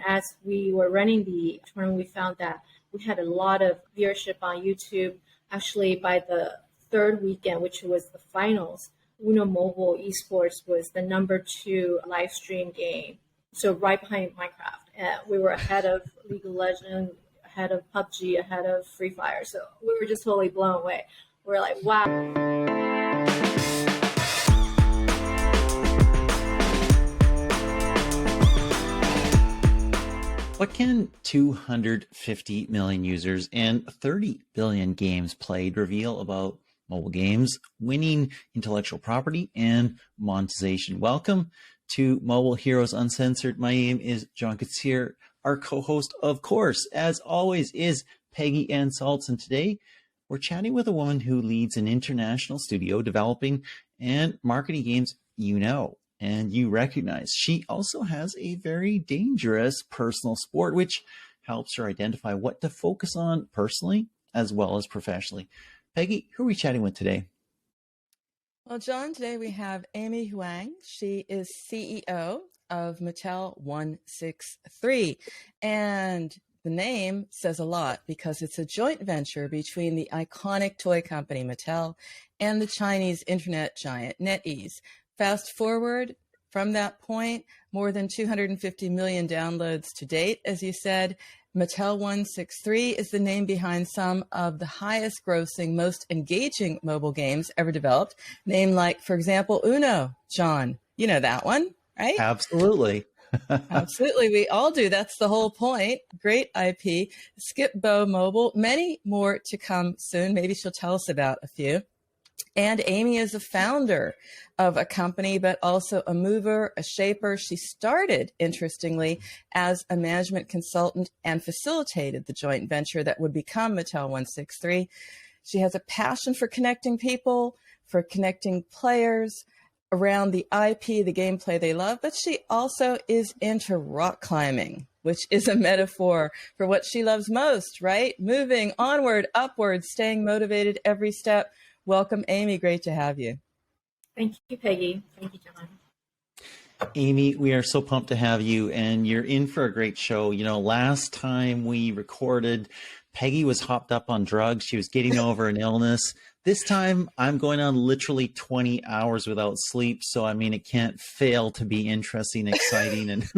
as we were running the tournament, we found that we had a lot of viewership on YouTube. Actually, by the third weekend, which was the finals, Uno Mobile eSports was the #2 live stream game. So right behind Minecraft. We were ahead of League of Legends, ahead of PUBG, ahead of Free Fire. So we were just totally blown away. We're like, wow. What can 250 million users and 30 billion games played reveal about mobile games, winning intellectual property, and monetization? Welcome to Mobile Heroes Uncensored. My name is John Koetsier. Our co-host, of course, as always, is Peggy and Salz. And today we're chatting with a woman who leads an international studio developing and marketing games you know and you recognize. She also has a very dangerous personal sport, which helps her identify what to focus on personally as well as professionally. Peggy, who are we chatting with today? Well, John, today we have Amy Huang. She is CEO of Mattel163. And the name says a lot because it's a joint venture between the iconic toy company Mattel and the Chinese internet giant NetEase. Fast forward from that point, more than 250 million downloads to date, as you said. Mattel163 is the name behind some of the highest grossing, most engaging mobile games ever developed. Name like, for example, Uno. John, you know that one, right? Absolutely. Absolutely. We all do. That's the whole point. Great IP. Skip Bo Mobile. Many more to come soon. Maybe she'll tell us about a few. And Amy is a founder of a company, but also a mover, a shaper. She started, interestingly, as a management consultant and facilitated the joint venture that would become Mattel163. She has a passion for connecting people, for connecting players around the IP, the gameplay they love, but she also is into rock climbing, which is a metaphor for what she loves most, right? Moving onward, upward, staying motivated every step. Welcome, Amy. Great to have you. Thank you, Peggy. Thank you, John. Amy, we are so pumped to have you, and you're in for a great show. You know, last time we recorded, Peggy was hopped up on drugs. She was getting over an illness. This time, I'm going on literally 20 hours without sleep. So, I mean, it can't fail to be interesting, exciting, and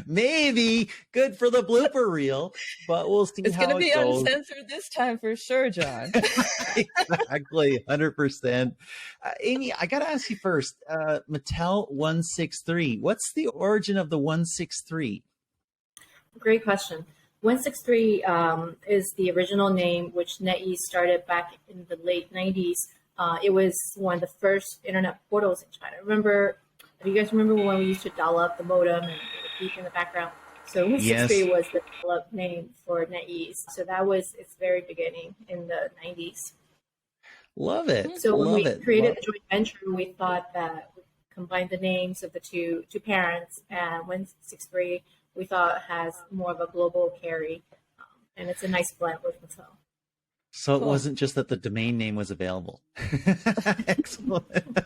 maybe good for the blooper reel, but we'll see it's how it goes. It's going to be uncensored this time for sure, John. Exactly, 100%. Amy, I got to ask you first, Mattel163, what's the origin of the 163? Great question. 163 is the original name, which NetEase started back in the late 90s. It was one of the first internet portals in China. Do you guys remember when we used to dial up the modem and it would beep in the background? So 163 was the developed name for NetEase. So that was its very beginning in the 90s. Love it. So when we created the joint venture, we thought that we combined the names of the two parents, and 163 we thought has more of a global carry, and it's a nice blend with Mattel. So cool. It wasn't just that the domain name was available. Excellent.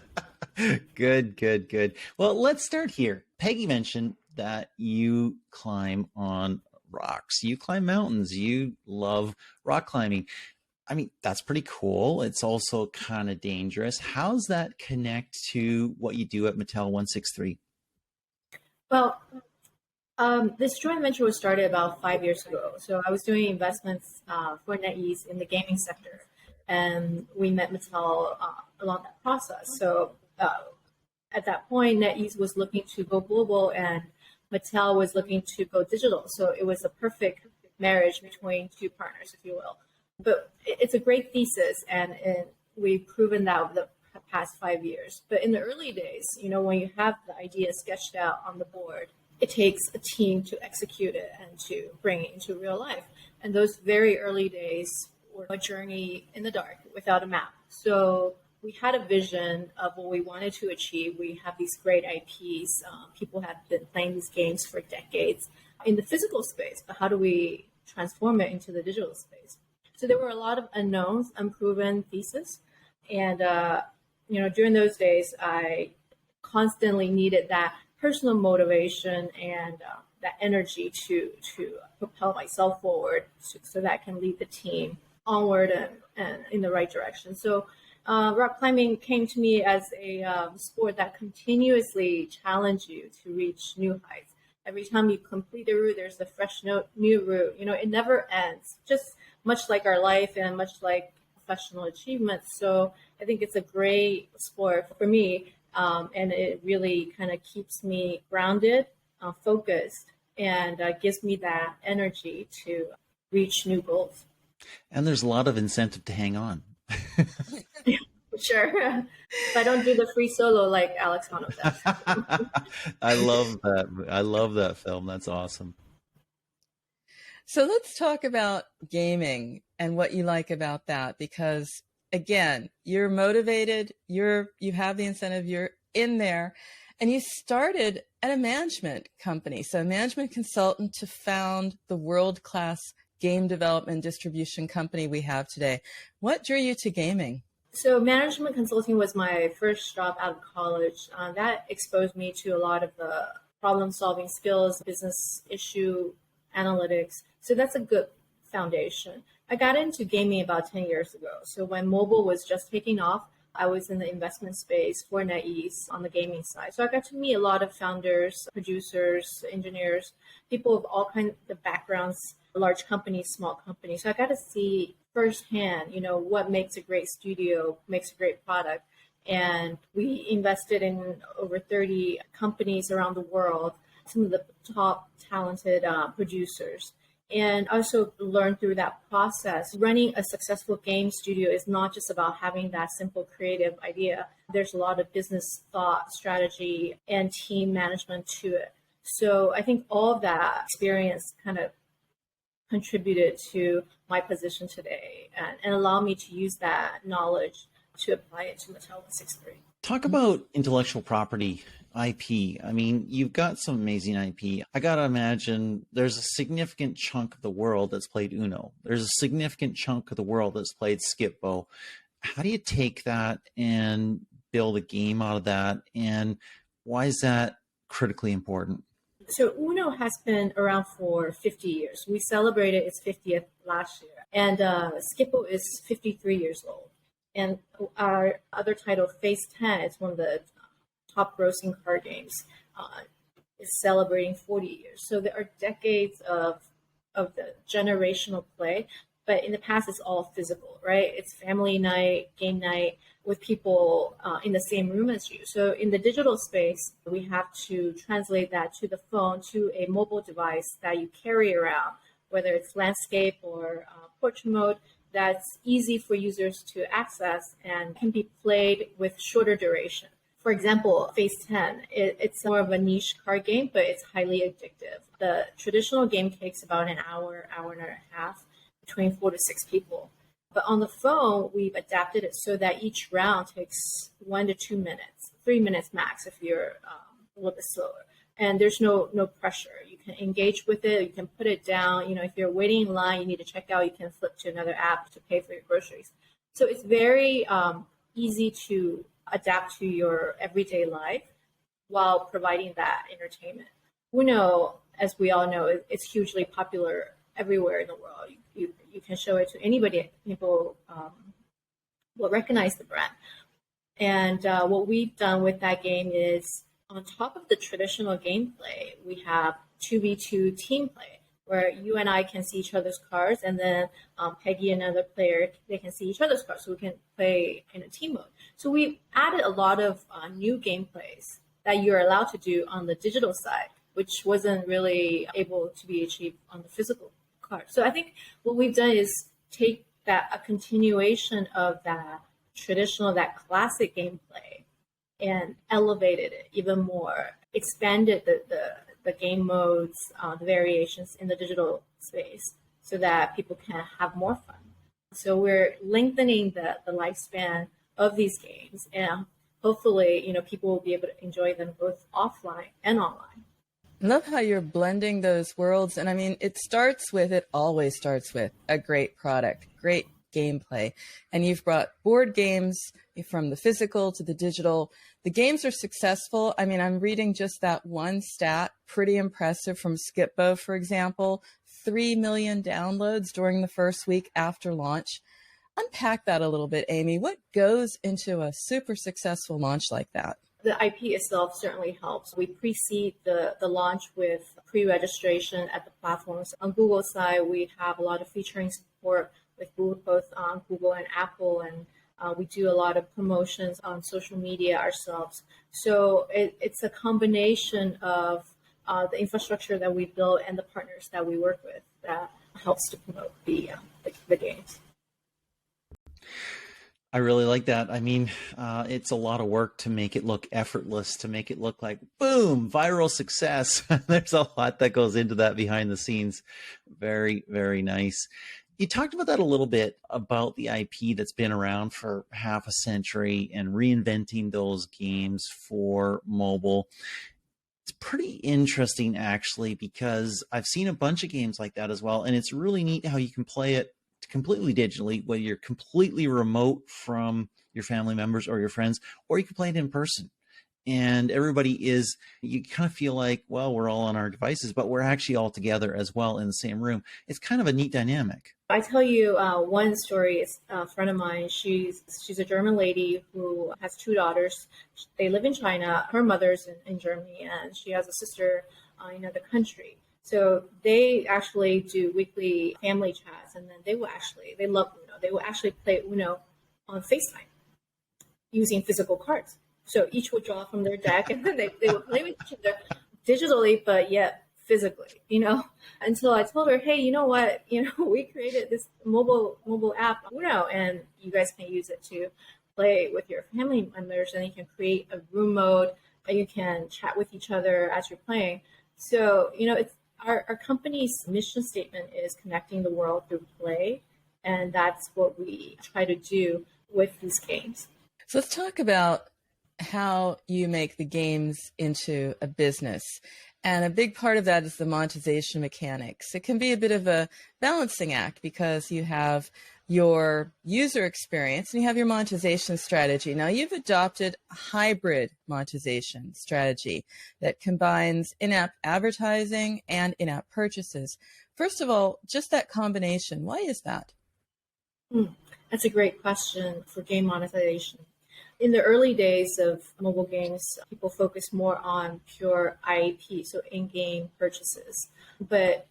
Good. Well, let's start here. Peggy mentioned that you climb on rocks. You climb mountains. You love rock climbing. I mean, that's pretty cool. It's also kind of dangerous. How's that connect to what you do at Mattel163? Well, this joint venture was started about 5 years ago. So I was doing investments for NetEase in the gaming sector, and we met Mattel along that process. So at that point, NetEase was looking to go global, and Mattel was looking to go digital. So it was a perfect marriage between two partners, if you will. But it's a great thesis, and we've proven that over the past 5 years. But in the early days, when you have the idea sketched out on the board, it takes a team to execute it and to bring it into real life. And those very early days were a journey in the dark without a map. So we had a vision of what we wanted to achieve. We have these great IPs. People have been playing these games for decades in the physical space, but how do we transform it into the digital space? So there were a lot of unknowns, unproven thesis. And, during those days, I constantly needed that personal motivation and that energy to propel myself forward so that I can lead the team onward and in the right direction. So rock climbing came to me as a sport that continuously challenged you to reach new heights. Every time you complete a route, there's a fresh new route. It never ends, just much like our life and much like professional achievements. So I think it's a great sport for me, and it really kind of keeps me grounded, focused, and gives me that energy to reach new goals. And there's a lot of incentive to hang on. Sure. If I don't do the free solo like Alex Honnold does. I love that. I love that film. That's awesome. So let's talk about gaming and what you like about that, because again, you're motivated, you have the incentive, you're in there, and you started at a management company. So a management consultant to found the world-class game development distribution company we have today. What drew you to gaming? So management consulting was my first job out of college. That exposed me to a lot of the problem-solving skills, business issue analytics. So that's a good foundation. I got into gaming about 10 years ago. So when mobile was just taking off, I was in the investment space for NetEase on the gaming side. So I got to meet a lot of founders, producers, engineers, people of all kinds of backgrounds, large companies, small companies. So I got to see firsthand, what makes a great studio, makes a great product. And we invested in over 30 companies around the world, some of the top talented producers. And also learned through that process, running a successful game studio is not just about having that simple creative idea. There's a lot of business thought, strategy, and team management to it. So I think all of that experience kind of contributed to my position today and allow me to use that knowledge to apply it to Mattel163. Talk about intellectual property, IP. I mean, you've got some amazing IP. I got to imagine there's a significant chunk of the world that's played Uno. There's a significant chunk of the world that's played Skip-Bo. How do you take that and build a game out of that? And why is that critically important? So Uno has been around for 50 years. We celebrated its 50th last year. And Skip-Bo is 53 years old. And our other title, Phase 10, is one of the top grossing card games, is celebrating 40 years. So there are decades of the generational play, but in the past it's all physical, right? It's family night, game night with people in the same room as you. So in the digital space, we have to translate that to the phone, to a mobile device that you carry around, whether it's landscape or portrait mode, that's easy for users to access and can be played with shorter duration. For example, Phase 10, it's more of a niche card game, but it's highly addictive. The traditional game takes about an hour, hour and a half, between 4 to 6 people. But on the phone, we've adapted it so that each round takes 1 to 2 minutes, 3 minutes max if you're a little bit slower. And there's no pressure. You can engage with it. You can put it down. If you're waiting in line, you need to check out, you can flip to another app to pay for your groceries. So it's very easy to adapt to your everyday life while providing that entertainment. Uno, as we all know, it's hugely popular everywhere in the world. You can show it to anybody. People will recognize the brand. And what we've done with that game is, on top of the traditional gameplay, we have 2v2 team play, where you and I can see each other's cards, and then Peggy and another player, they can see each other's cards, so we can play in a team mode. So we added a lot of new gameplays that you're allowed to do on the digital side, which wasn't really able to be achieved on the physical card. So I think what we've done is take a continuation of that traditional, that classic gameplay, and elevated it even more, expanded the game modes, the variations in the digital space so that people can have more fun. So we're lengthening the lifespan of these games, and hopefully, people will be able to enjoy them both offline and online. I love how you're blending those worlds. And I mean, it always starts with a great product, great gameplay. And you've brought board games from the physical to the digital. The games are successful. I mean, I'm reading just that one stat, pretty impressive from Skipbo, for example, 3 million downloads during the first week after launch. Unpack that a little bit, Amy. What goes into a super successful launch like that? The IP itself certainly helps. We precede the launch with pre-registration at the platforms. On Google's side, we have a lot of featuring support with Google, both on Google and Apple, and we do a lot of promotions on social media ourselves. So it's a combination of the infrastructure that we build and the partners that we work with that helps to promote the games. I really like that. I mean, it's a lot of work to make it look effortless, to make it look like, boom, viral success. There's a lot that goes into that behind the scenes. Very, very nice. You talked about that a little bit, about the IP that's been around for half a century and reinventing those games for mobile. It's pretty interesting, actually, because I've seen a bunch of games like that as well. And it's really neat how you can play it completely digitally, whether you're completely remote from your family members or your friends, or you can play it in person. And everybody is, you kind of feel like, well, we're all on our devices, but we're actually all together as well in the same room. It's kind of a neat dynamic. I tell you one story. It's a friend of mine. She's a German lady who has two daughters. They live in China. Her mother's in Germany, and she has a sister in another country. So they actually do weekly family chats, and then they love Uno. They will actually play Uno on FaceTime using physical cards. So each would draw from their deck, and then they would play with each other digitally, but yet physically, Until I told her, hey, you know what? We created this mobile app, Uno, and you guys can use it to play with your family members, and you can create a room mode, and you can chat with each other as you're playing. So, it's our company's mission statement is connecting the world through play, and that's what we try to do with these games. So let's talk about how you make the games into a business. And a big part of that is the monetization mechanics. It can be a bit of a balancing act because you have your user experience and you have your monetization strategy. Now, you've adopted a hybrid monetization strategy that combines in-app advertising and in-app purchases. First of all, just that combination, why is that? That's a great question for game monetization. In the early days of mobile games, people focused more on pure IP, so in-game purchases. But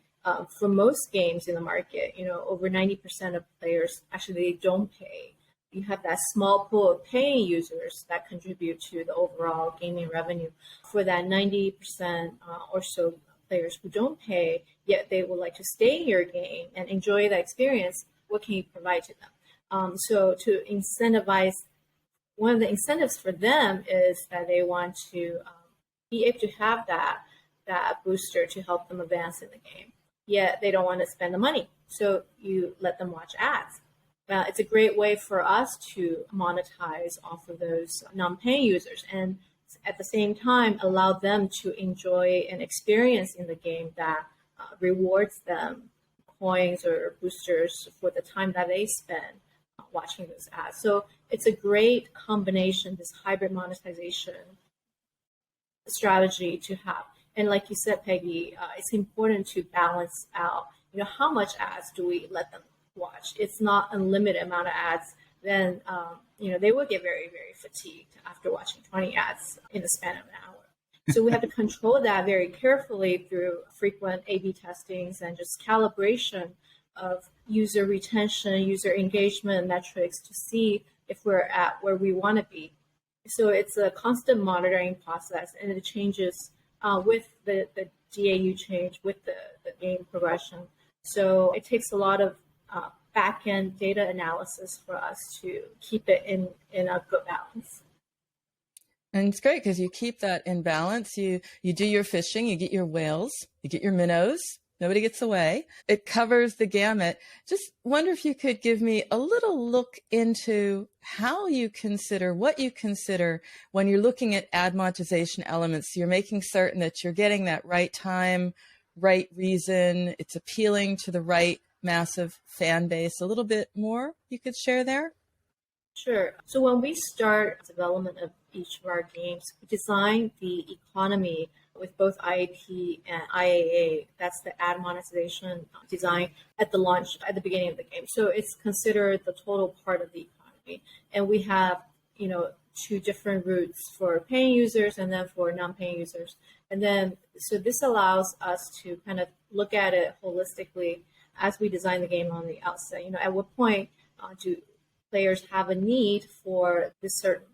for most games in the market, over 90% of players actually they don't pay. You have that small pool of paying users that contribute to the overall gaming revenue. For that 90% or so players who don't pay, yet they would like to stay in your game and enjoy that experience, what can you provide to them? So to incentivize, one of the incentives for them is that they want to be able to have that booster to help them advance in the game. Yet they don't want to spend the money. So you let them watch ads. It's a great way for us to monetize off of those non-paying users and at the same time allow them to enjoy an experience in the game that rewards them coins or boosters for the time that they spend watching those ads. So it's a great combination, this hybrid monetization strategy to have. And like you said, Peggy, it's important to balance out, how much ads do we let them watch? It's not unlimited amount of ads. Then, they will get very, very fatigued after watching 20 ads in the span of an hour. So we have to control that very carefully through frequent A/B testings and just calibration of user retention, user engagement metrics to see if we're at where we want to be. So it's a constant monitoring process, and it changes with the DAU change, with the game progression. So it takes a lot of back-end data analysis for us to keep it in a good balance. And it's great because you keep that in balance. You do your fishing, you get your whales, you get your minnows. Nobody gets away. It covers the gamut. Just wonder if you could give me a little look into how you consider, what you consider when you're looking at ad monetization elements. You're making certain that you're getting that right time, right reason. It's appealing to the right massive fan base. A little bit more you could share there? Sure. So when we start development of each of our games, we design the economy with both IAP and IAA. That's the ad monetization design at the launch, at the beginning of the game. So it's considered the total part of the economy. And we have, two different routes for paying users and then for non-paying users. And then, so this allows us to kind of look at it holistically as we design the game on the outset. At what point do players have a need for this certain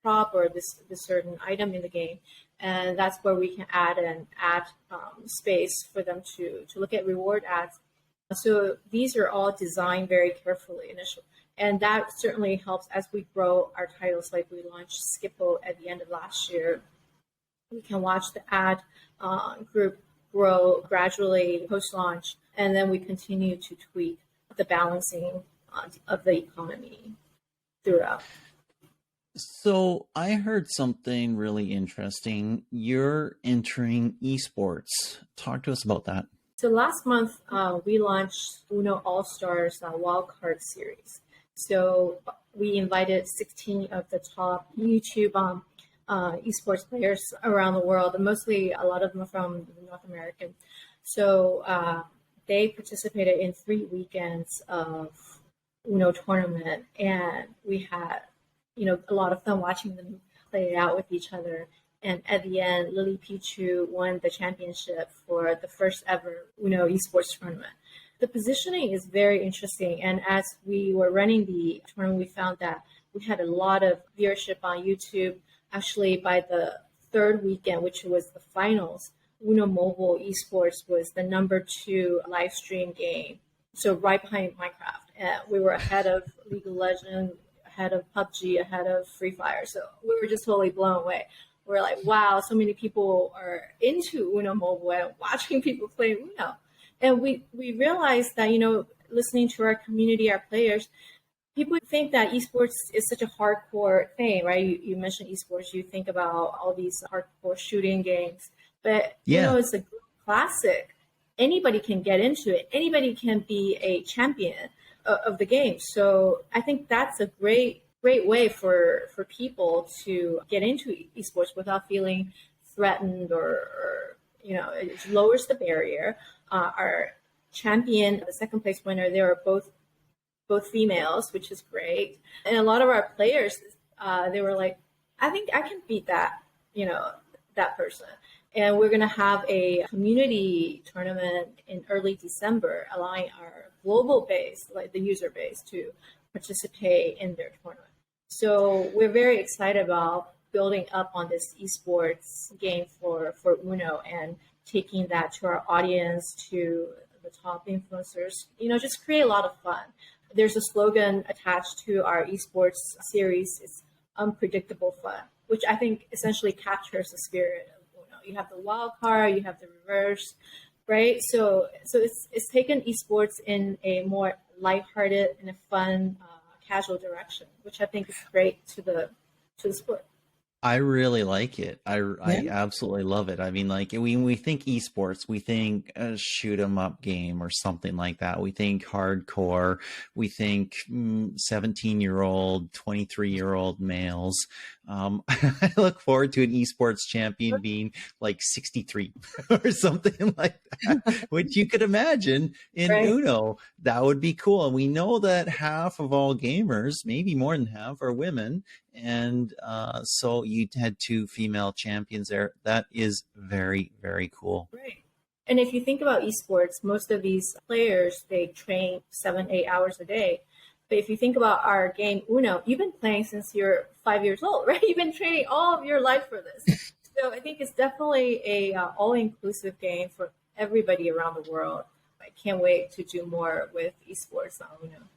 prop or this certain item in the game, and that's where we can add an ad space for them to look at reward ads. So these are all designed very carefully initially, and that certainly helps as we grow our titles. Like we launched Skippo at the end of last year. We can watch the ad group grow gradually post-launch, and then we continue to tweak the balancing of the economy throughout. So I heard something really interesting. You're entering eSports. Talk to us about that. So last month, we launched Uno All-Stars Wildcard Series. So we invited 16 of the top YouTube esports players around the world, and mostly a lot of them from North America. So they participated in 3 weekends of Uno tournament, and we had, a lot of fun watching them play it out with each other. And at the end, Lily Pichu won the championship for the first ever Uno esports tournament. The positioning is very interesting. And as we were running the tournament, we found that we had a lot of viewership on YouTube. Actually, by the third weekend, which was the finals, Uno Mobile Esports was the #2 live stream game. So right behind Minecraft. And we were ahead of League of Legends, ahead of PUBG, ahead of Free Fire. So we were just totally blown away. We're like, wow, so many people are into Uno Mobile and watching people play Uno. And we realized that, listening to our community, our players, people think that esports is such a hardcore thing, right? You mentioned esports, you think about all these hardcore shooting games, but it's a classic. Anybody can get into it. Anybody can be a champion of the game. So I think that's a great way for people to get into esports without feeling threatened or it lowers the barrier. Our champion, the second place winner, they were both females, which is great. And a lot of our players, they were like, I think I can beat that, that person. And we're going to have a community tournament in early December, allowing our global base, like the user base, to participate in their tournament. So we're very excited about building up on this esports game for Uno and taking that to our audience, to the top influencers, just create a lot of fun. There's a slogan attached to our esports series. It's unpredictable fun, which I think essentially captures the spirit of Uno. You have the wild card, you have the reverse, right? So it's taken esports in a more lighthearted and a fun, casual direction, which I think is great to the sport. I really like it. I absolutely love it. I mean, like when we think esports, we think a shoot 'em up game or something like that. We think hardcore. We think 17-year-old, 23-year-old males. I look forward to an esports champion being like 63 or something like that, which you could imagine in Uno. That would be cool. And we know that half of all gamers, maybe more than half, are women. And so you had 2 female champions there. That is very, very cool. Right. And if you think about esports, most of these players, they train 7-8 hours a day. But if you think about our game Uno, you've been playing since you're 5 years old, right? You've been training all of your life for this. So I think it's definitely a all-inclusive game for everybody around the world. I can't wait to do more with esports on Uno.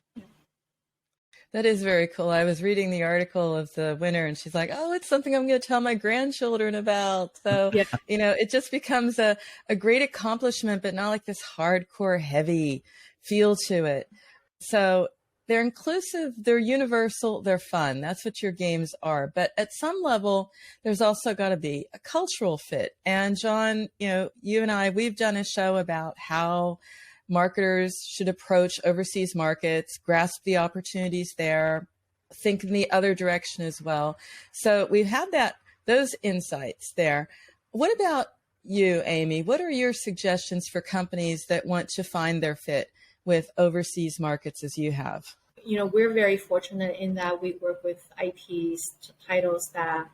That is very cool. I was reading the article of the winner and she's like, oh, it's something I'm going to tell my grandchildren about. So, it just becomes a great accomplishment, but not like this hardcore heavy feel to it. So they're inclusive, they're universal, they're fun. That's what your games are. But at some level, there's also got to be a cultural fit. And John, you and I, we've done a show about how marketers should approach overseas markets, grasp the opportunities there, think in the other direction as well. So we've had those insights there. What about you, Amy? What are your suggestions for companies that want to find their fit with overseas markets as you have? We're very fortunate in that we work with IPs, titles that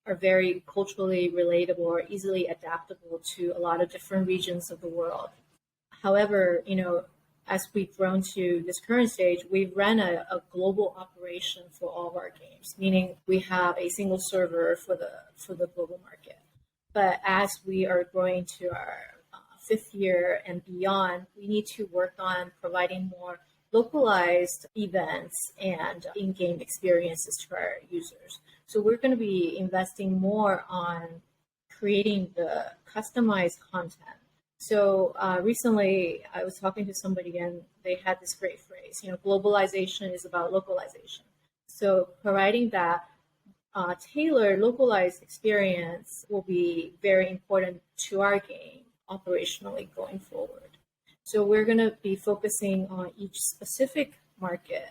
are very culturally relatable or easily adaptable to a lot of different regions of the world. However, as we've grown to this current stage, we've run a global operation for all of our games, meaning we have a single server for the global market. But as we are growing to our fifth year and beyond, we need to work on providing more localized events and in-game experiences to our users. So we're going to be investing more on creating the customized content. So recently I was talking to somebody and they had this great phrase, globalization is about localization. So providing that tailored, localized experience will be very important to our game operationally going forward. So we're going to be focusing on each specific market,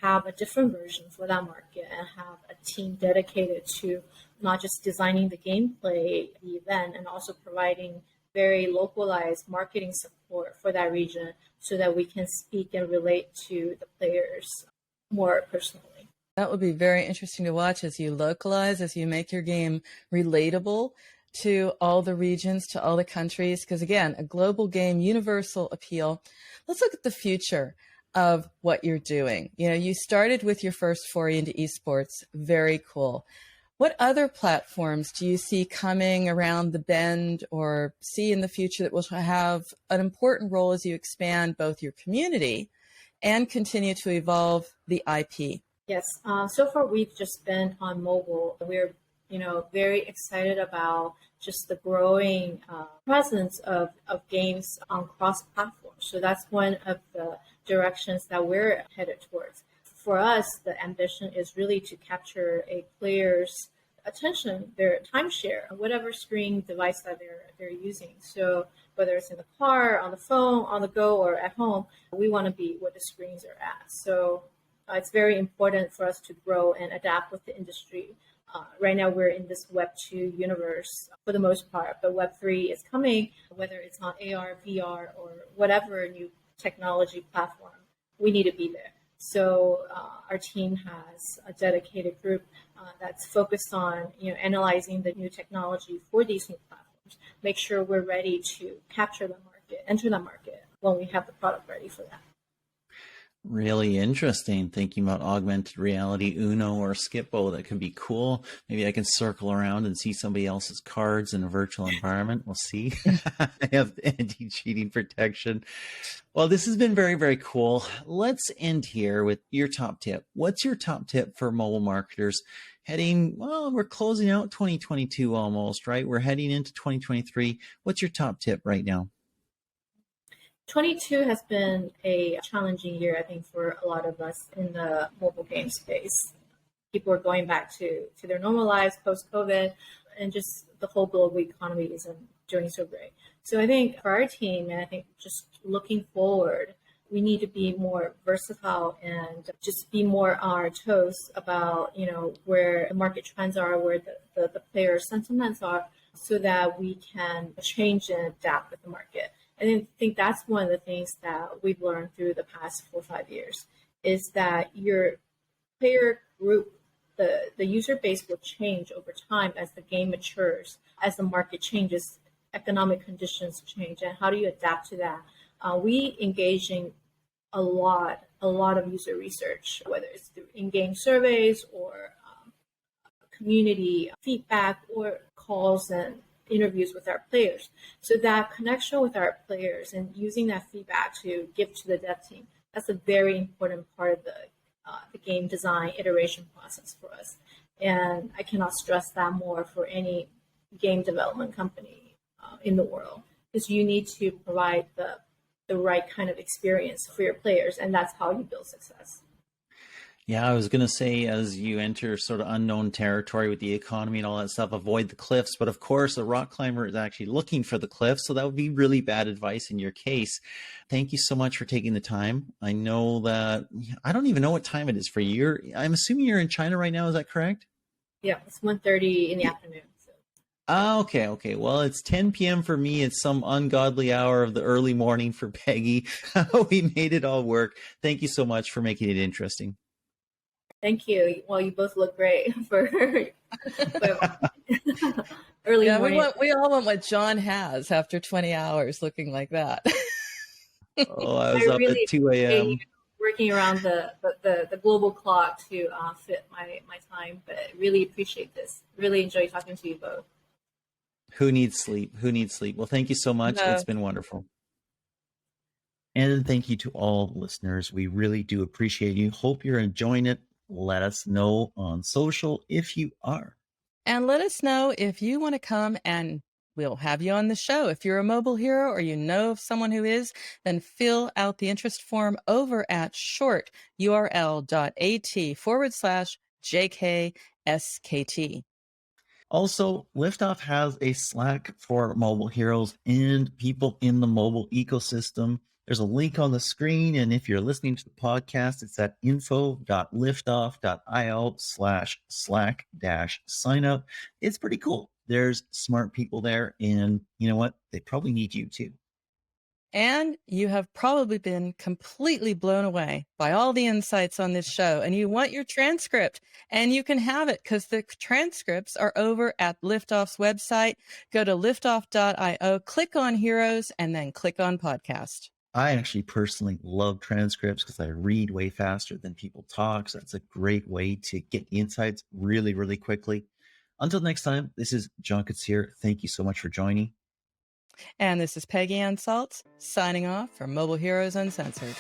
have a different version for that market, and have a team dedicated to not just designing the gameplay, the event, and also providing very localized marketing support for that region so that we can speak and relate to the players more personally. That would be very interesting to watch as you localize, as you make your game relatable to all the regions, to all the countries. Because again, a global game, universal appeal. Let's look at the future of what you're doing. You started with your first foray into esports. Very cool. What other platforms do you see coming around the bend or see in the future that will have an important role as you expand both your community and continue to evolve the IP? Yes. So far, we've just been on mobile. We're, very excited about just the growing presence of games on cross-platform. So that's one of the directions that we're headed towards. For us, the ambition is really to capture a player's attention, their timeshare, whatever streaming device that they're using. So whether it's in the car, on the phone, on the go, or at home, we want to be where the screens are at. So it's very important for us to grow and adapt with the industry. Right now, we're in this Web 2 universe for the most part, but Web 3 is coming, whether it's on AR, VR, or whatever new technology platform, we need to be there. So our team has a dedicated group that's focused on analyzing the new technology for these new platforms, make sure we're ready to capture the market, enter the market when we have the product ready for that. Really interesting, thinking about augmented reality, Uno or Skippo. That could be cool. Maybe I can circle around and see somebody else's cards in a virtual environment. We'll see. I have anti-cheating protection. Well, this has been very, very cool. Let's end here with your top tip. What's your top tip for mobile marketers heading, we're closing out 2022 almost, right? We're heading into 2023. What's your top tip right now? 22 has been a challenging year, I think, for a lot of us in the mobile game space. People are going back to their normal lives post-COVID, and just the whole global economy isn't doing so great. So I think for our team, and I think just looking forward, we need to be more versatile and just be more on our toes about, where the market trends are, where the player sentiments are, so that we can change and adapt with the market. I think that's one of the things that we've learned through the past 4 or 5 years is that your player group, the user base will change over time as the game matures, as the market changes, economic conditions change, and how do you adapt to that? We engage in a lot of user research, whether it's through in-game surveys or community feedback or calls and interviews with our players. So that connection with our players and using that feedback to give to the dev team, that's a very important part of the game design iteration process for us. And I cannot stress that more for any game development company in the world, because you need to provide the right kind of experience for your players, and that's how you build success. Yeah, I was going to say, as you enter sort of unknown territory with the economy and all that stuff, avoid the cliffs. But of course, a rock climber is actually looking for the cliffs. So that would be really bad advice in your case. Thank you so much for taking the time. I know that I don't even know what time it is for you. I'm assuming you're in China right now. Is that correct? Yeah, it's 1:30 in the afternoon. So. Ah, okay, okay. Well, it's 10 p.m. for me. It's some ungodly hour of the early morning for Peggy. We made it all work. Thank you so much for making it interesting. Thank you. Well, you both look great for early Yeah, morning. we all want what John has after 20 hours looking like that. Oh, I I was up at really 2 appreciate you a.m. working around the global clock to fit my time, but I really appreciate this. Really enjoy talking to you both. Who needs sleep? Who needs sleep? Well, thank you so much. No. It's been wonderful. And thank you to all listeners. We really do appreciate you. Hope you're enjoying it. Let us know on social if you are. And let us know if you want to come and we'll have you on the show. If you're a mobile hero or you know of someone who is, then fill out the interest form over at shorturl.at/JKSKT. Also, Liftoff has a Slack for mobile heroes and people in the mobile ecosystem. There's a link on the screen. And if you're listening to the podcast, it's at info.liftoff.io/Slack-sign up. It's pretty cool. There's smart people there. And you know what? They probably need you too. And you have probably been completely blown away by all the insights on this show, and you want your transcript, and you can have it because the transcripts are over at Liftoff's website. Go to liftoff.io, click on Heroes, and then click on Podcast. I actually personally love transcripts because I read way faster than people talk. So that's a great way to get insights really, really quickly. Until next time, this is John Koetsier. Thank you so much for joining. And this is Peggy and Salz signing off from Mobile Heroes Uncensored.